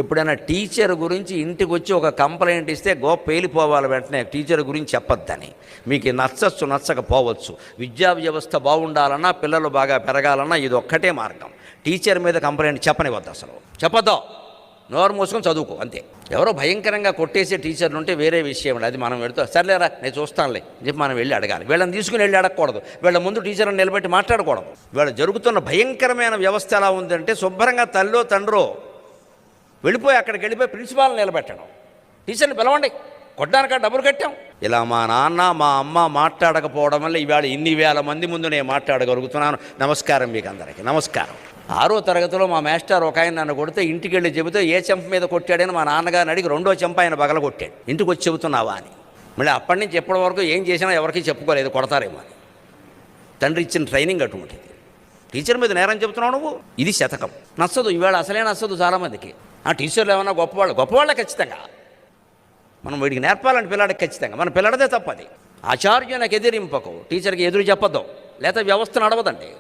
ఎప్పుడైనా టీచర్ గురించి ఇంటికి వచ్చి ఒక కంప్లైంట్ ఇస్తే గోప్ పేలిపోవాలి వెంటనే టీచర్ గురించి చెప్పొద్దని. మీకు నచ్చచ్చు నచ్చకపోవచ్చు. విద్యా వ్యవస్థ బాగుండాలన్నా పిల్లలు బాగా పెరగాలన్నా ఇది ఒక్కటే మార్గం. టీచర్ మీద కంప్లైంట్ చెప్పనివద్దు, అసలు చెప్పొద్దు. నోరు మూసుకొని చదువుకో అంతే. ఎవరో భయంకరంగా కొట్టేసే టీచర్లు ఉంటే వేరే విషయం అండి. అది మనం వెళ్తాం, సర్లేరా నేను చూస్తానులే చెప్పి మనం వెళ్ళి అడగాలి. వీళ్ళని తీసుకుని వెళ్ళి అడగకూడదు. వీళ్ళ ముందు టీచర్ని నిలబెట్టి మాట్లాడకూడదు. వీళ్ళు జరుగుతున్న భయంకరమైన వ్యవస్థ ఎలా ఉందంటే, శుభ్రంగా తల్లో తండ్రో వెళ్ళిపోయి అక్కడికి వెళ్ళిపోయి ప్రిన్సిపాల్ని నిలబెట్టడం, టీచర్ని పిలవండి, కొట్టడానిక డబ్బులు కట్టాం. ఇలా మా నాన్న మా అమ్మ మాట్లాడకపోవడం వల్ల ఇవాళ ఇన్ని వేల మంది ముందు నేను మాట్లాడగలుగుతున్నాను. నమస్కారం మీకు అందరికీ, నమస్కారం. 6వ తరగతిలో మా మాస్టర్ ఒక ఆయన నన్ను కొడితే ఇంటికి వెళ్ళి చెబితే ఏ చెంప మీద కొట్టాడని మా నాన్నగారిని అడిగి 2వ చెంప ఆయన బగల కొట్టాడు. ఇంటికి వచ్చి చెబుతున్నావా అని. మళ్ళీ అప్పటి నుంచి ఎప్పటి వరకు ఏం చేసినా ఎవరికి చెప్పుకోలేదు, కొడతారేమో అని. తండ్రి ఇచ్చిన ట్రైనింగ్ అటువంటిది. టీచర్ మీద నేరం చెబుతున్నావు నువ్వు, ఇది శతకం. నచ్చదు, ఈవేళ అసలే నచ్చదు చాలామందికి. ఆ టీచర్లు ఏమన్నా గొప్పవాళ్ళే ఖచ్చితంగా. మనం వీడికి నేర్పాలంటే పిల్లాడికి ఖచ్చితంగా. మన పిల్లడదే తప్పది. ఆచార్యునికి ఎదిరింపకు, టీచర్కి ఎదురు చెప్పద్దు, లేకపోతే వ్యవస్థ నడవదండి.